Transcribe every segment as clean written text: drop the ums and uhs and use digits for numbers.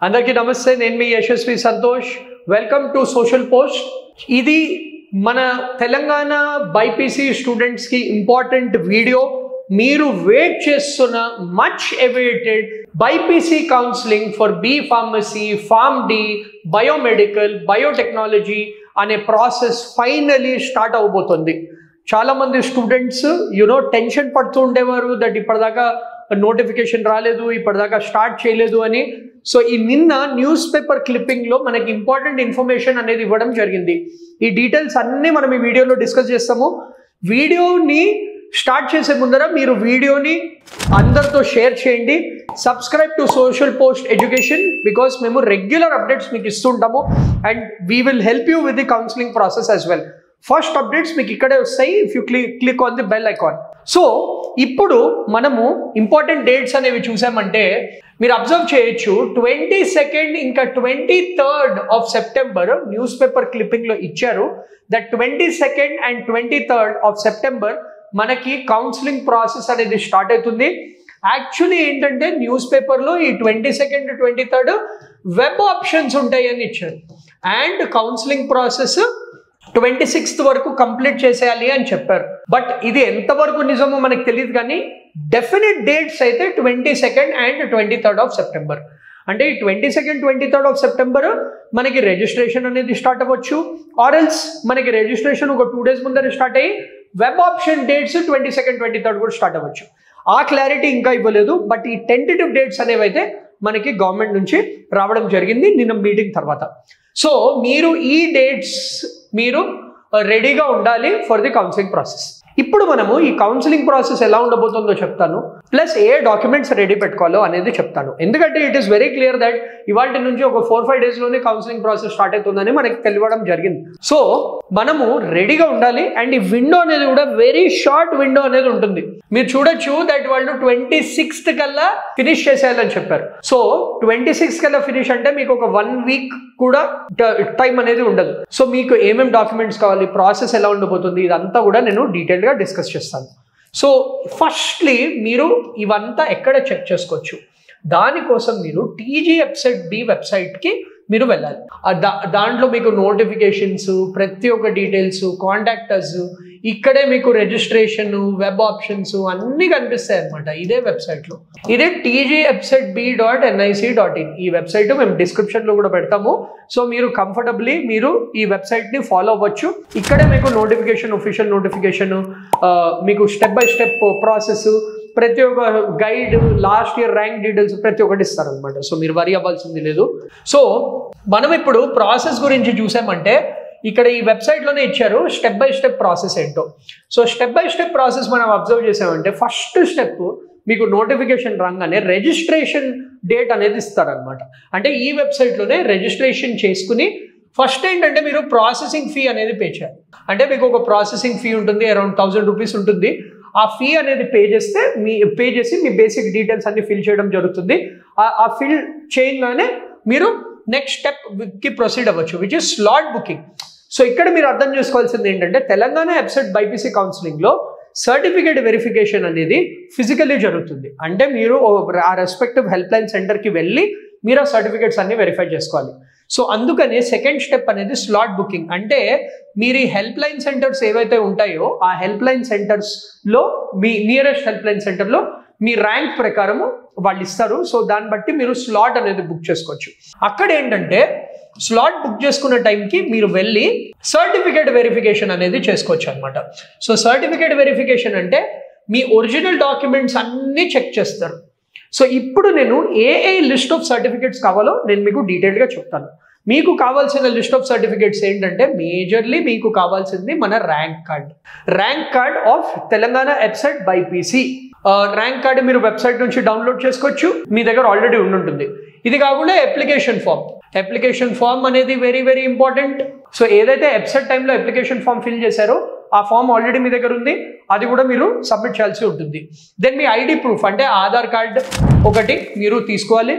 అందరికీ నమస్తే, నేను మీ Yashaswi Santosh. Welcome to social post. ఇది మన తెలంగాణ బైపీసీ స్టూడెంట్స్కి ఇంపార్టెంట్ వీడియో. మీరు వెయిట్ చేస్తున్న much awaited BiPC counselling for B pharmacy, pharm D, biomedical, biotechnology అనే ప్రాసెస్ ఫైనలీ స్టార్ట్ అవబోతుంది. చాలామంది స్టూడెంట్స్ టెన్షన్ పడుతూ ఉండేవారు దట్ ఇప్పటిదాకా నోటిఫికేషన్ రాలేదు, ఇప్పటిదాకా స్టార్ట్ చేయలేదు అని. సో ఈ నిన్న న్యూస్ పేపర్ క్లిప్పింగ్లో మనకి ఇంపార్టెంట్ ఇన్ఫర్మేషన్ అనేది ఇవ్వడం జరిగింది. ఈ డీటెయిల్స్ అన్నీ మనం ఈ వీడియోలో డిస్కస్ చేస్తాము. వీడియోని స్టార్ట్ చేసే ముందర మీరు వీడియోని అందరితో షేర్ చేయండి. Subscribe to social post education because మేము రెగ్యులర్ అప్డేట్స్ మీకు ఇస్తుంటాము and we will help you with the counselling process as well. First updates మీకు ఇక్కడే వస్తాయి if you click on the bell icon. So ఇప్పుడు మనము ఇంపార్టెంట్ డేట్స్ అనేవి చూసామంటే మీరు అబ్జర్వ్ చేయొచ్చు. 22nd ఇంకా 23rd of September news paper క్లిప్పింగ్లో ఇచ్చారు. That 22nd and 23rd of September మనకి కౌన్సిలింగ్ ప్రాసెస్ అనేది స్టార్ట్ అవుతుంది. యాక్చువల్లీ ఏంటంటే న్యూస్ పేపర్లో ఈ 22nd 23rd వెబ్ ఆప్షన్స్ ఉంటాయని ఇచ్చారు అండ్ కౌన్సిలింగ్ ప్రాసెస్ 26th వరకు కంప్లీట్ చేసేయాలి అని చెప్పారు. బట్ ఇది ఎంతవరకు నిజమో మనకు తెలియదు, కానీ డెఫినెట్ డేట్స్ అయితే 22nd and 23rd of September. అంటే ఈ 22nd 23rd ఆఫ్ సెప్టెంబర్ మనకి రిజిస్ట్రేషన్ అనేది స్టార్ట్ అవ్వచ్చు, ఆర్ఎల్స్ మనకి రిజిస్ట్రేషన్ ఒక 2 days ముందర స్టార్ట్ అయ్యి web option dates 22nd 23rd కూడా స్టార్ట్ అవ్వచ్చు. ఆ క్లారిటీ ఇంకా ఇవ్వలేదు. బట్ ఈ టెంటేటివ్ డేట్స్ అనేవి అయితే మనకి గవర్నమెంట్ నుంచి రావడం జరిగింది నిన్న మీటింగ్ తర్వాత. సో మీరు ఈ డేట్స్ మీరు రెడీగా ఉండాలి ఫర్ ది కౌన్సిలింగ్ ప్రాసెస్. ఇప్పుడు మనము ఈ కౌన్సిలింగ్ ప్రాసెస్ ఎలా ఉండబోతుందో చెప్తాను, ప్లస్ ఏ డాక్యుమెంట్స్ రెడీ పెట్టుకోవాలో అనేది చెప్తాను. ఎందుకంటే it is very clear that ఇవాళ నుంచి ఒక 4-5 daysలోనే కౌన్సిలింగ్ ప్రాసెస్ స్టార్ట్ అవుతుందని మనకి తెలియడం జరిగింది. సో మనము రెడీగా ఉండాలి. అండ్ ఈ విండో అనేది కూడా వెరీ షార్ట్ విండో అనేది ఉంటుంది. మీరు చూడొచ్చు దట్ వాళ్ళు 26th కల్లా ఫినిష్ చేసేయాలని చెప్పారు. సో 26th కల్లా ఫినిష్ అంటే మీకు ఒక 1 week కూడా టైం అనేది ఉండదు. సో మీకు ఏమేమి డాక్యుమెంట్స్ కావాలి, ప్రాసెస్ ఎలా ఉండబోతుంది, ఇదంతా కూడా నేను డీటెయిల్గా డిస్కస్ చేస్తాను. సో ఫస్ట్లీ మీరు ఇవంతా ఎక్కడ చెక్ చేసుకోవచ్చు, దానికోసం మీరు టీజీ వెబ్సైట్ బి వెబ్సైట్కి మీరు వెళ్ళాలి. దాంట్లో మీకు నోటిఫికేషన్స్, ప్రతి ఒక్క డీటెయిల్స్, కాంటాక్టర్స్, ఇక్కడే మీకు రిజిస్ట్రేషన్, వెబ్ ఆప్షన్స్ అన్నీ కనిపిస్తాయి అనమాట ఇదే వెబ్సైట్లో. ఇదే tgfsetb.nic.in. ఈ వెబ్సైట్ మేము డిస్క్రిప్షన్లో కూడా పెడతాము. సో మీరు కంఫర్టబ్లీ మీరు ఈ వెబ్సైట్ని ఫాలో అవ్వచ్చు. ఇక్కడే మీకు నోటిఫికేషన్, ఒఫిషియల్ నోటిఫికేషన్, మీకు స్టెప్ బై స్టెప్ ప్రాసెస్, ప్రతి ఒక్క guide, last year rank details ప్రతి ఒక్కటి ఇస్తారనమాట. సో మీరు వరీ అవ్వాల్సింది లేదు. సో మనం ఇప్పుడు ప్రాసెస్ గురించి చూసామంటే ఇక్కడ ఈ వెబ్సైట్లోనే ఇచ్చారు స్టెప్ బై స్టెప్ ప్రాసెస్ ఏంటో. So step by step process మనం అబ్జర్వ్ చేసామంటే ఫస్ట్ స్టెప్ మీకు నోటిఫికేషన్ రాగానే రిజిస్ట్రేషన్ డేట్ అనేది ఇస్తారనమాట. అంటే ఈ వెబ్సైట్లోనే రిజిస్ట్రేషన్ చేసుకుని ఫస్ట్ ఏంటంటే మీరు ప్రాసెసింగ్ ఫీ అనేది పే చేయాలి. అంటే మీకు ఒక ప్రాసెసింగ్ ఫీ ఉంటుంది, అరౌండ్ 1000 rupees ఉంటుంది. ఆ ఫీ అనేది పే చేసి మీ బేసిక్ డీటెయిల్స్ అన్ని ఫిల్ చేయడం జరుగుతుంది. ఆ ఫిల్ చేయగానే మీరు నెక్స్ట్ స్టెప్కి ప్రొసీడ్ అవ్వచ్చు, which is slot booking. So ఇక్కడ మీరు అర్థం చేసుకోవాల్సింది ఏంటంటే తెలంగాణ ఎబ్సెట్ బైపీసీ కౌన్సిలింగ్లో సర్టిఫికేట్ వెరిఫికేషన్ అనేది ఫిజికల్లీ జరుగుతుంది. అంటే మీరు ఆ రెస్పెక్టివ్ హెల్ప్ లైన్ సెంటర్కి వెళ్ళి మీరు ఆ సర్టిఫికేట్స్ అన్ని వెరిఫై చేసుకోవాలి. సో అందుకనే సెకండ్ స్టెప్ అనేది స్లాట్ బుకింగ్. అంటే మీరు ఈ హెల్ప్ లైన్ సెంటర్స్ ఏవైతే ఉంటాయో ఆ హెల్ప్ లైన్ సెంటర్స్లో మీ నియరెస్ట్ హెల్ప్ లైన్ సెంటర్లో మీ ర్యాంక్ ప్రకారము వాళ్ళు ఇస్తారు. సో దాన్ని బట్టి మీరు స్లాట్ అనేది బుక్ చేసుకోవచ్చు. అక్కడ ఏంటంటే స్లాట్ బుక్ చేసుకున్న టైంకి మీరు వెళ్ళి సర్టిఫికేట్ వెరిఫికేషన్ అనేది చేసుకోవచ్చు అనమాట. సో సర్టిఫికేట్ వెరిఫికేషన్ అంటే మీ ఒరిజినల్ డాక్యుమెంట్స్ అన్నీ చెక్ చేస్తారు. సో ఇప్పుడు నేను ఏ లిస్ట్ ఆఫ్ సర్టిఫికేట్స్ కావాలో నేను మీకు డీటెయిల్గా చెప్తాను. మీకు కావాల్సిన లిస్ట్ ఆఫ్ సర్టిఫికేట్స్ ఏంటంటే మేజర్లీ మీకు కావాల్సింది మన rank card of Telangana EAPCET BiPC. Rank card మీరు వెబ్సైట్ నుంచి డౌన్లోడ్ చేసుకోవచ్చు, మీ దగ్గర ఆల్రెడీ ఉంటుంది. ఇది కాకుండా అప్లికేషన్ ఫామ్ అనేది వెరీ వెరీ ఇంపార్టెంట్. సో ఏదైతే ఎబ్సెట్ టైంలో అప్లికేషన్ ఫామ్ ఫిల్ చేశారో ఆ ఫామ్ ఆల్రెడీ మీ దగ్గర ఉంది, అది కూడా మీరు సబ్మిట్ చేయాల్సి ఉంటుంది. దెన్ మీ ఐడి ప్రూఫ్ అంటే ఆధార్ కార్డ్ ఒకటి మీరు తీసుకోవాలి.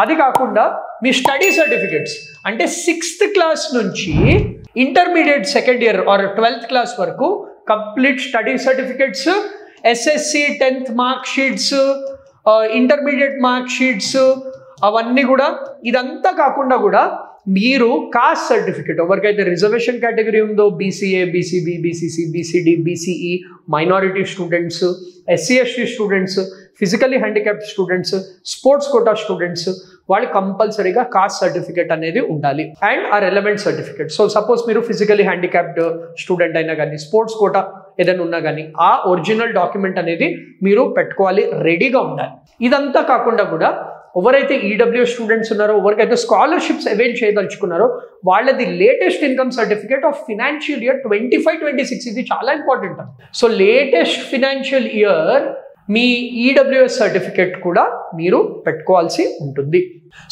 అది కాకుండా మీ స్టడీ సర్టిఫికేట్స్ అంటే 6th class నుంచి intermediate 2nd year or 12th class వరకు complete study certificates, SSC 10th mark sheets, intermediate mark sheets, అవన్నీ కూడా ఇదంతా కాకుండా కూడా మీరు కాస్ట్ సర్టిఫికేట్ ఎవరికైతే రిజర్వేషన్ కేటగిరీ ఉందో BCA, BCB, BCC, BCD, BCE, minority students, SC ST students, physically handicapped students, sports quota students, వాళ్ళు కంపల్సరీగా కాస్ట్ సర్టిఫికేట్ అనేది ఉండాలి అండ్ ఆ రెలవెంట్ సర్టిఫికేట్. సో సపోజ్ మీరు ఫిజికలీ హ్యాండిక్యాప్డ్ స్టూడెంట్ అయినా కానీ స్పోర్ట్స్ కోటా ఏదైనా ఉన్నా కానీ ఆ ఒరిజినల్ డాక్యుమెంట్ అనేది మీరు పెట్టుకోవాలి, రెడీగా ఉండాలి. ఇదంతా కాకుండా కూడా ఎవరైతే ఈడబ్ల్యూ స్టూడెంట్స్ ఉన్నారో, ఎవరికైతే స్కాలర్షిప్స్ అవైల్ చేయదలుచుకున్నారో వాళ్ళది latest income certificate of financial year 25-26 ఇది చాలా important. So latest financial year మీ ఈడబ్ల్యూఎస్ సర్టిఫికేట్ కూడా మీరు పెట్టుకోవాల్సి ఉంటుంది.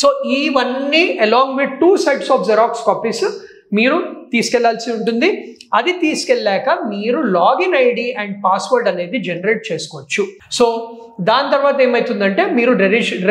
సో ఇవన్నీ along with 2 sets of xerox copies మీరు తీసుకెళ్లాల్సి ఉంటుంది. అది తీసుకెళ్ళాక మీరు లాగిన్ ఐడి అండ్ పాస్వర్డ్ అనేది జనరేట్ చేసుకోవచ్చు. సో దాని తర్వాత ఏమవుతుందంటే మీరు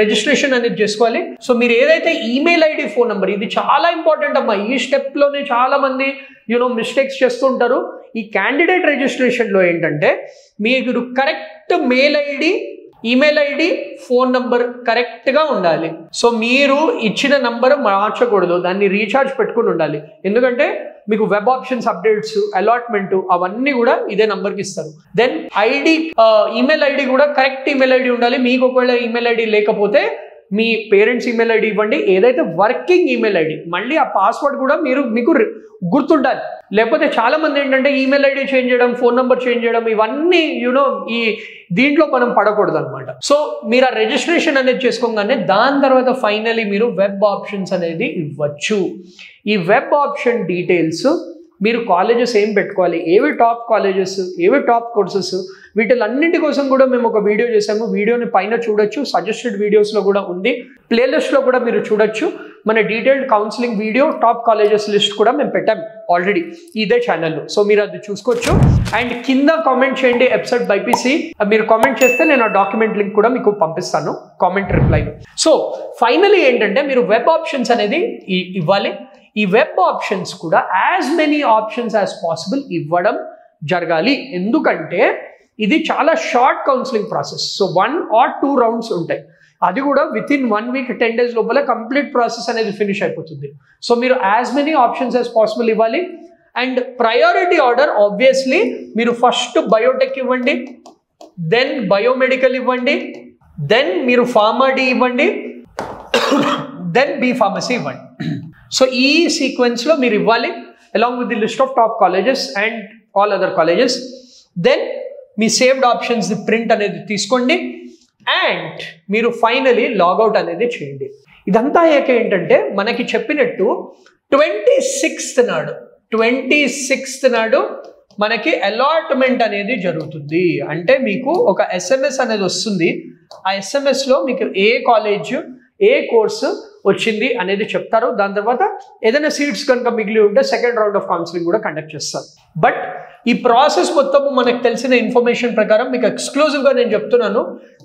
రిజిస్ట్రేషన్ అనేది చేసుకోవాలి. సో మీరు ఏదైతే ఈమెయిల్ ఐడి, ఫోన్ నెంబర్, ఇది చాలా ఇంపార్టెంట్ అమ్మా. ఈ స్టెప్లోనే చాలా మంది మిస్టేక్స్ చేస్తుంటారు. ఈ క్యాండిడేట్ రిజిస్ట్రేషన్లో ఏంటంటే మీరు correct mail ID, email ID, phone number కరెక్ట్గా ఉండాలి. సో మీరు ఇచ్చిన నంబర్ మార్చకూడదు, దాన్ని రీఛార్జ్ పెట్టుకుని ఉండాలి. ఎందుకంటే మీకు వెబ్ ఆప్షన్స్ అప్డేట్స్, అలాట్మెంట్ అవన్నీ కూడా ఇదే నంబర్కి ఇస్తారు. దెన్ ఐడి, ఈమెయిల్ ఐడి కూడా కరెక్ట్ ఈమెయిల్ ఐడి ఉండాలి. మీకు ఒకవేళ ఈమెయిల్ ఐడి లేకపోతే మీ పేరెంట్స్ ఈమెయిల్ ఐడి ఇవ్వండి, ఏదైతే వర్కింగ్ ఈమెయిల్ ఐడి. మళ్ళీ ఆ పాస్వర్డ్ కూడా మీకు గుర్తుండాలి. లేకపోతే చాలా మంది ఏంటంటే ఈమెయిల్ ఐడి చేంజ్ చేయడం, ఫోన్ నెంబర్ చేంజ్ చేయడం, ఇవన్నీ ఈ దీంట్లో మనం పడకూడదు అనమాట. సో మీరు ఆ రిజిస్ట్రేషన్ అనేది చేసుకోగానే దాని తర్వాత ఫైనలీ మీరు వెబ్ ఆప్షన్స్ అనేది ఇవ్వచ్చు. ఈ వెబ్ ఆప్షన్ డీటెయిల్స్ మీరు కాలేజెస్ ఏం పెట్టుకోవాలి, ఏవి టాప్ కాలేజెస్, ఏవి టాప్ కోర్సెస్, వీటిలన్నింటి కోసం కూడా మేము ఒక వీడియో చేసాము. వీడియోని పైన చూడొచ్చు, సజెస్టెడ్ వీడియోస్లో కూడా ఉంది, ప్లేలిస్ట్లో కూడా మీరు చూడొచ్చు. మన detailed counselling video, top colleges list కూడా మేము పెట్టాం ఆల్రెడీ ఇదే ఛానల్లో. సో మీరు అది చూసుకోవచ్చు. అండ్ కింద కామెంట్ చేయండి ఎప్సెట్ బైపీసీ. మీరు కామెంట్ చేస్తే నేను ఆ డాక్యుమెంట్ లింక్ కూడా మీకు పంపిస్తాను కామెంట్ రిప్లైలో. సో ఫైనలీ ఏంటంటే మీరు వెబ్ ఆప్షన్స్ అనేది ఇవ్వాలి. ఈ వెబ్ ఆప్షన్స్ కూడా as many options as possible ఇవ్వడం జరగాలి. ఎందుకంటే ఇది చాలా short counselling process. So 1 or 2 rounds ఉంటాయి. అది కూడా విత్ ఇన్ 1 week 10 days లోపల కంప్లీట్ ప్రాసెస్ అనేది ఫినిష్ అయిపోతుంది. సో మీరు as many options as possible ఇవ్వాలి. అండ్ ప్రయారిటీ ఆర్డర్ ఆబ్వియస్లీ మీరు ఫస్ట్ బయోటెక్ ఇవ్వండి, దెన్ బయోమెడికల్ ఇవ్వండి, దెన్ మీరు ఫార్మా డి ఇవ్వండి, దెన్ బి ఫార్మసీ ఇవ్వండి. సో ఈ సీక్వెన్స్లో మీరు ఇవ్వాలి along with the list of top colleges and all other colleges. Then మీ సేవ్డ్ ఆప్షన్స్ ప్రింట్ అనేది తీసుకోండి అండ్ మీరు ఫైనలీ లాగౌట్ అనేది చేయండి. ఇదంతా అయ్యాక ఏంటంటే మనకి చెప్పినట్టు 26th నాడు మనకి అలాట్మెంట్ అనేది జరుగుతుంది. అంటే మీకు ఒక SMS అనేది వస్తుంది. ఆ SMSలో మీకు ఏ కాలేజ్, ఏ కోర్సు వచ్చింది అనేది చెప్తారు. దాని తర్వాత ఏదైనా సీట్స్ కనుక మిగిలి ఉంటే సెకండ్ రౌండ్ ఆఫ్ కౌన్సిలింగ్ కూడా కండక్ట్ చేస్తారు. బట్ ఈ ప్రాసెస్ మొత్తము మనకు తెలిసిన ఇన్ఫర్మేషన్ ప్రకారం మీకు ఎక్స్క్లూజివ్గా నేను చెప్తున్నాను,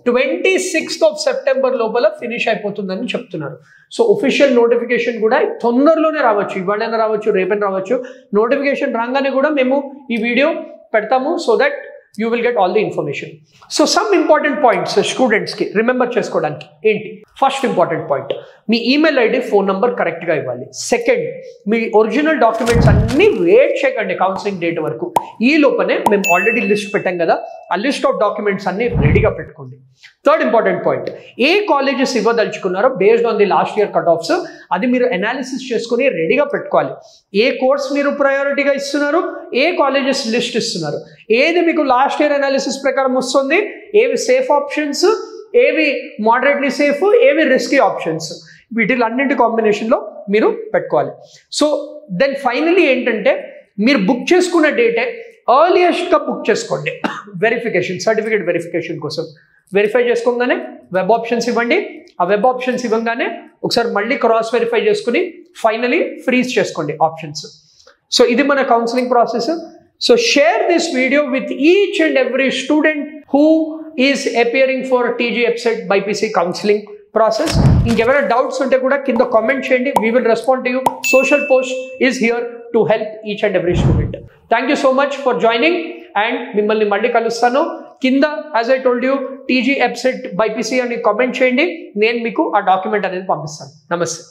26th of September లోపల ఫినిష్ అయిపోతుందని చెప్తున్నారు. సో ఒఫిషియల్ నోటిఫికేషన్ కూడా తొందరలోనే రావచ్చు, ఇవాళైనా రావచ్చు, రేపైనా రావచ్చు. నోటిఫికేషన్ రాగానే కూడా మేము ఈ వీడియో పెడతాము so that you will get all the information. So some important points students ki remember cheskodaniki enti. First important point, me email ID, phone number కరెక్ట్గా ఇవ్వాలి. సెకండ్, మీ ఒరిజినల్ డాక్యుమెంట్స్ అన్నీ వెయిట్ చేయకండి counselling date వరకు. ఈ లోపనే మేము already list పెట్టాం కదా, ఆ లిస్ట్ ఆఫ్ డాక్యుమెంట్స్ అన్నీ రెడీగా పెట్టుకోండి. థర్డ్ ఇంపార్టెంట్ పాయింట్, ఏ కాలేజెస్ ఇవ్వదలుచుకున్నారో based on the last year cut offs అది మీరు అనాలిసిస్ చేసుకుని రెడీగా పెట్టుకోవాలి. ఏ కోర్స్ మీరు ప్రయారిటీగా ఇస్తున్నారు, ఏ కాలేజెస్ లిస్ట్ ఇస్తున్నారు, ఏది మీకు లాస్ట్ ఇయర్ అనాలిసిస్ ప్రకారం వస్తుంది, ఏవి సేఫ్ ఆప్షన్స్, ఏవి మోడరేట్లీ సేఫ్, ఏవి రిస్కీ ఆప్షన్స్, వీటిలన్నింటి కాంబినేషన్లో మీరు పెట్టుకోవాలి. సో దెన్ ఫైనలీ ఏంటంటే మీరు బుక్ చేసుకున్న డేటే ఎర్లియస్ట్గా బుక్ చేసుకోండి. వెరిఫికేషన్, సర్టిఫికేట్ వెరిఫికేషన్ కోసం వెరిఫై చేసుకోగానే వెబ్ ఆప్షన్స్ ఇవ్వండి. ఆ వెబ్ ఆప్షన్స్ ఇవ్వగానే ఒకసారి మళ్ళీ క్రాస్ వెరిఫై చేసుకుని ఫైనలీ ఫ్రీజ్ చేసుకోండి ఆప్షన్స్. సో ఇది మన counselling process. So share this video with each and every student who is appearing for TG EPSET BYPC counseling process. ఇంకెవరైనా డౌట్స్ ఉంటే కూడా కింద కామెంట్ చేయండి. We will respond to you. Social Post is here to help each and every student. Thank you so much for joining and మిమ్మల్ని మళ్ళీ కలుస్తాను. కింద as I told you TG EAPCET BiPC అని కామెంట్ చేయండి, నేను మీకు ఆ డాక్యుమెంట్ అనేది పంపిస్తాను. నమస్తే.